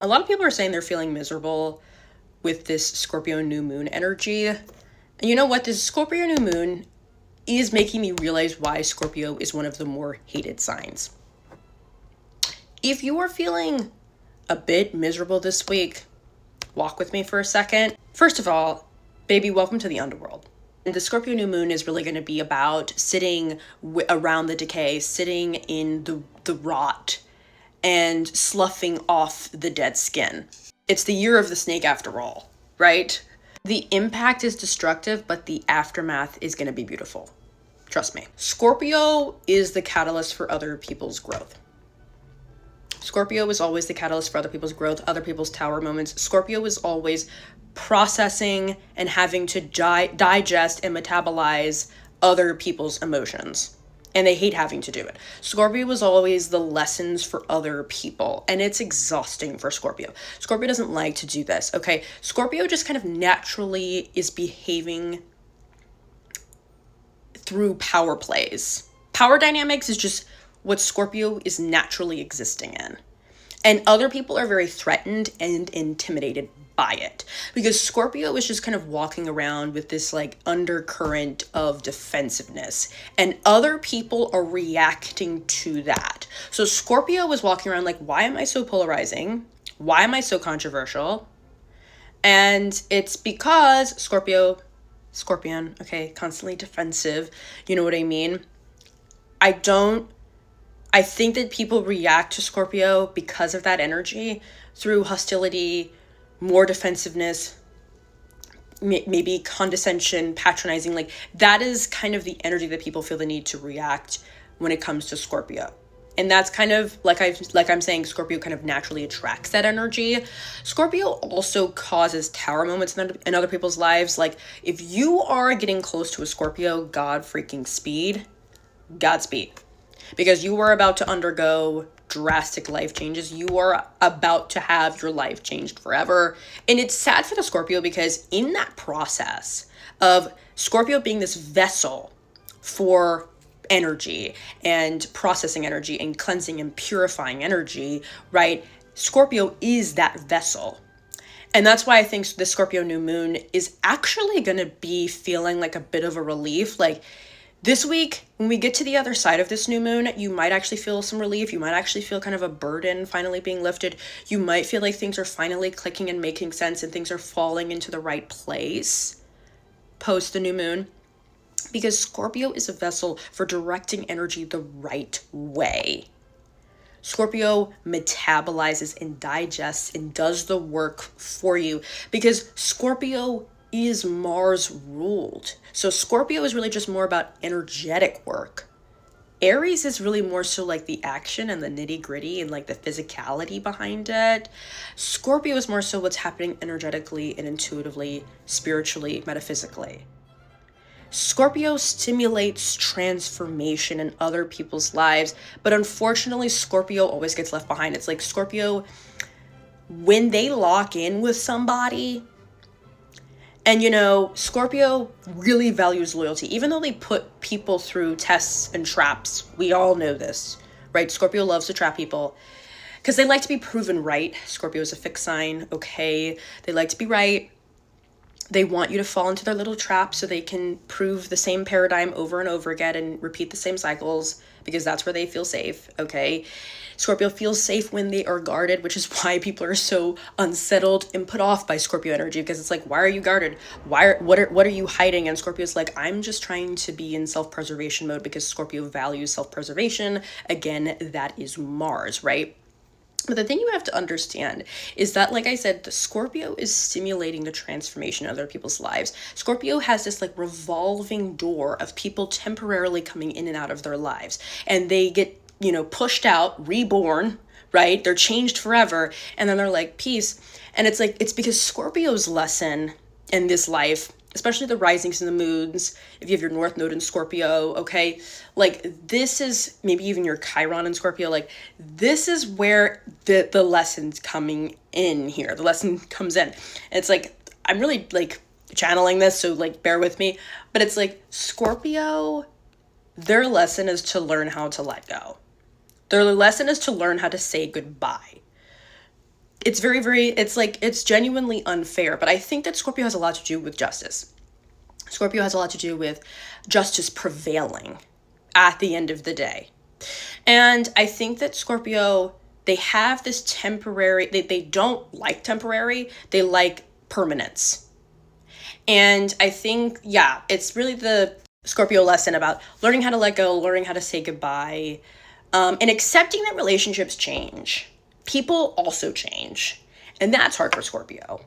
A lot of people are saying they're feeling miserable with this Scorpio new moon energy. And you know what? This Scorpio new moon is making me realize why Scorpio is one of the more hated signs. If you are feeling a bit miserable this week, walk with me for a second. First of all, baby, welcome to the underworld. And the Scorpio new moon is really going to be about sitting around the decay, sitting in the rot, and sloughing off the dead skin. It's the year of the snake after all, right? The impact is destructive, but the aftermath is going to be beautiful. Trust me. Scorpio is the catalyst for other people's growth. Scorpio is always the catalyst for other people's growth, other people's tower moments. Scorpio is always processing and having to digest and metabolize other people's emotions. And they hate having to do it. Scorpio is always the lessons for other people. And it's exhausting for Scorpio. Scorpio doesn't like to do this, okay? Scorpio just kind of naturally is behaving through power plays. Power dynamics is just what Scorpio is naturally existing in. And other people are very threatened and intimidated by it, because Scorpio is just kind of walking around with this like undercurrent of defensiveness, and other people are reacting to that. So Scorpio is walking around like, why am I so polarizing? Why am I so controversial? And it's because Scorpion, okay, constantly defensive. You know what I mean? I think that people react to Scorpio because of that energy through hostility, more defensiveness, maybe condescension, patronizing. Like that is kind of the energy that people feel the need to react when it comes to Scorpio. And that's kind of like I'm saying, Scorpio kind of naturally attracts that energy. Scorpio also causes tower moments in other people's lives. Like if you are getting close to a Scorpio, Godspeed, because you are about to undergo drastic life changes. You are about to have your life changed forever. And it's sad for the Scorpio, because in that process of Scorpio being this vessel for energy and processing energy and cleansing and purifying energy, right? Scorpio is that vessel. And that's why I think the Scorpio new moon is actually going to be feeling like a bit of a relief. Like this week, when we get to the other side of this new moon, you might actually feel some relief. You might actually feel kind of a burden finally being lifted. You might feel like things are finally clicking and making sense and things are falling into the right place post the new moon. Because Scorpio is a vessel for directing energy the right way. Scorpio metabolizes and digests and does the work for you, because Scorpio is Mars ruled. So Scorpio is really just more about energetic work. Aries is really more so like the action and the nitty gritty and like the physicality behind it. Scorpio is more so what's happening energetically and intuitively, spiritually, metaphysically. Scorpio stimulates transformation in other people's lives, but unfortunately, Scorpio always gets left behind. It's like Scorpio, when they lock in with somebody, and you know, Scorpio really values loyalty, even though they put people through tests and traps. We all know this, right? Scorpio loves to trap people because they like to be proven right. Scorpio is a fixed sign, okay? They like to be right. They want you to fall into their little trap so they can prove the same paradigm over and over again and repeat the same cycles, because that's where they feel safe, okay? Scorpio feels safe when they are guarded, which is why people are so unsettled and put off by Scorpio energy, because it's like, why are you guarded? What are you hiding? And Scorpio's like, I'm just trying to be in self-preservation mode, because Scorpio values self-preservation. Again, that is Mars, right? But the thing you have to understand is that, like I said, the Scorpio is stimulating the transformation in other people's lives. Scorpio has this like revolving door of people temporarily coming in and out of their lives, and they get, you know, pushed out, reborn, right? They're changed forever. And then they're like, peace. And it's like, it's because Scorpio's lesson in this life, especially the risings and the moons, if you have your North Node in Scorpio, okay? Like this is maybe even your Chiron in Scorpio. Like this is where the lesson's coming in here. The lesson comes in. And it's like, I'm really like channeling this, so like bear with me. But it's like Scorpio, their lesson is to learn how to let go. Their lesson is to learn how to say goodbye. it's very, very, it's like, it's genuinely unfair. But I think that Scorpio has a lot to do with justice. Scorpio has a lot to do with justice prevailing at the end of the day. And I think that Scorpio, they have this temporary, they don't like temporary, they like permanence. And I think, yeah, it's really the Scorpio lesson about learning how to let go, learning how to say goodbye, and accepting that relationships change. People also change. And that's hard for Scorpio.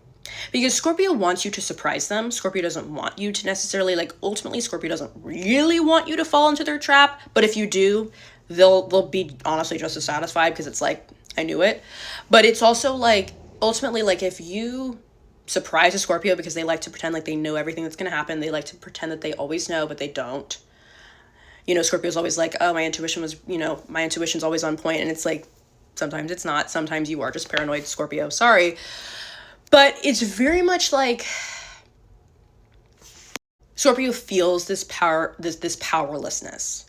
Because Scorpio wants you to surprise them. Scorpio doesn't want you to necessarily, like, ultimately Scorpio doesn't really want you to fall into their trap. But if you do, they'll be honestly just as satisfied, because it's like, I knew it. But it's also like, ultimately, like, if you surprise a Scorpio, because they like to pretend like they know everything that's going to happen. They like to pretend that they always know, but they don't. You know, Scorpio's always like, oh, my intuition's always on point. And it's like, sometimes it's not. Sometimes you are just paranoid, Scorpio. Sorry. But it's very much like Scorpio feels this power, this powerlessness.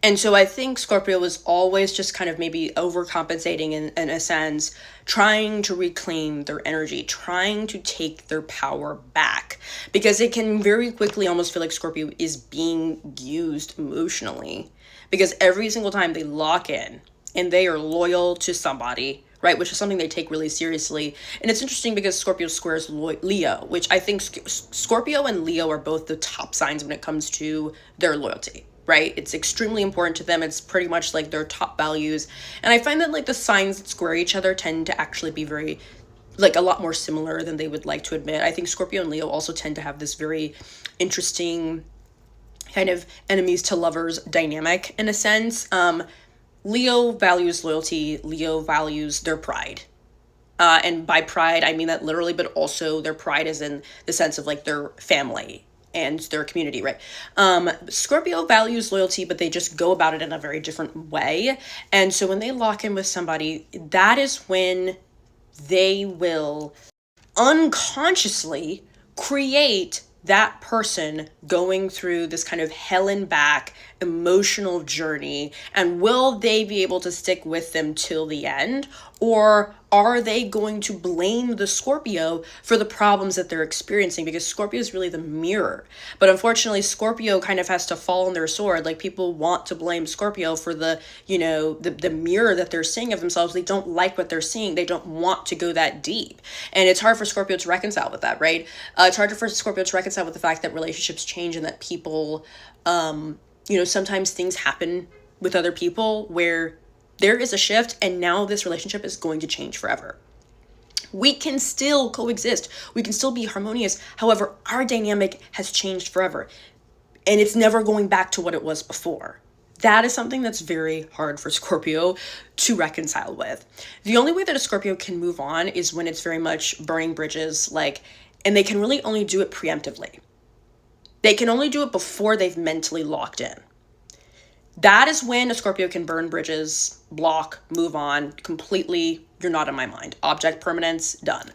And so I think Scorpio was always just kind of maybe overcompensating in a sense, trying to reclaim their energy, trying to take their power back. Because it can very quickly almost feel like Scorpio is being used emotionally. Because every single time they lock in and they are loyal to somebody, right, which is something they take really seriously. And it's interesting because Scorpio squares Leo, which I think Scorpio and Leo are both the top signs when it comes to their loyalty, right? It's extremely important to them. It's pretty much like their top values. And I find that like the signs that square each other tend to actually be very, like, a lot more similar than they would like to admit. I think Scorpio and Leo also tend to have this very interesting kind of enemies to lovers dynamic in a sense. Leo values loyalty. Leo values their pride. And by pride, I mean that literally, but also their pride is in the sense of like their family and their community, right? Scorpio values loyalty, but they just go about it in a very different way. And so when they lock in with somebody, that is when they will unconsciously create that person going through this kind of hell and back emotional journey. And will they be able to stick with them till the end? Or are they going to blame the Scorpio for the problems that they're experiencing? Because Scorpio is really the mirror. But unfortunately, Scorpio kind of has to fall on their sword. Like, people want to blame Scorpio for the, you know, the mirror that they're seeing of themselves. They don't like what they're seeing. They don't want to go that deep. And it's hard for Scorpio to reconcile with that, right? It's hard for Scorpio to reconcile with the fact that relationships change and that people, you know, sometimes things happen with other people where there is a shift, and now this relationship is going to change forever. We can still coexist. We can still be harmonious. However, our dynamic has changed forever, and it's never going back to what it was before. That is something that's very hard for Scorpio to reconcile with. The only way that a Scorpio can move on is when it's very much burning bridges, like, and they can really only do it preemptively. They can only do it before they've mentally locked in. That is when a Scorpio can burn bridges, block, move on, completely, you're not in my mind. Object permanence, done.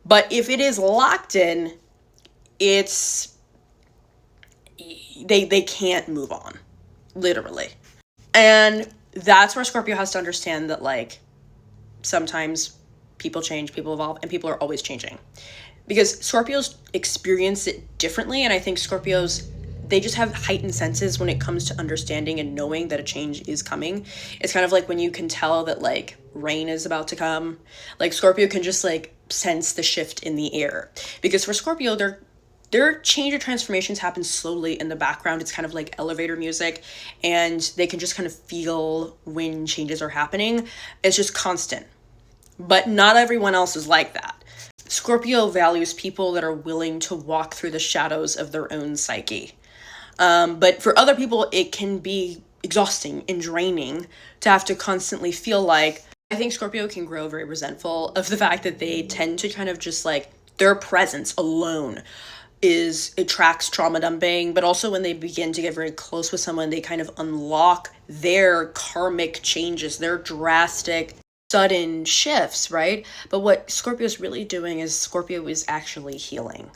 But if it is locked in, it's, they can't move on, literally. And that's where Scorpio has to understand that, like, sometimes people change, people evolve, and people are always changing. Because Scorpios experience it differently, and I think Scorpios, they just have heightened senses when it comes to understanding and knowing that a change is coming. It's kind of like when you can tell that, like, rain is about to come. Like, Scorpio can just, like, sense the shift in the air. Because for Scorpio, their change or transformations happen slowly in the background. It's kind of like elevator music, and they can just kind of feel when changes are happening. It's just constant. But not everyone else is like that. Scorpio values people that are willing to walk through the shadows of their own psyche. But for other people, it can be exhausting and draining to have to constantly feel like, I think Scorpio can grow very resentful of the fact that they tend to kind of just, like, their presence alone attracts trauma dumping. But also when they begin to get very close with someone, they kind of unlock their karmic changes, their drastic, sudden shifts, right? But what Scorpio is really doing is Scorpio is actually healing.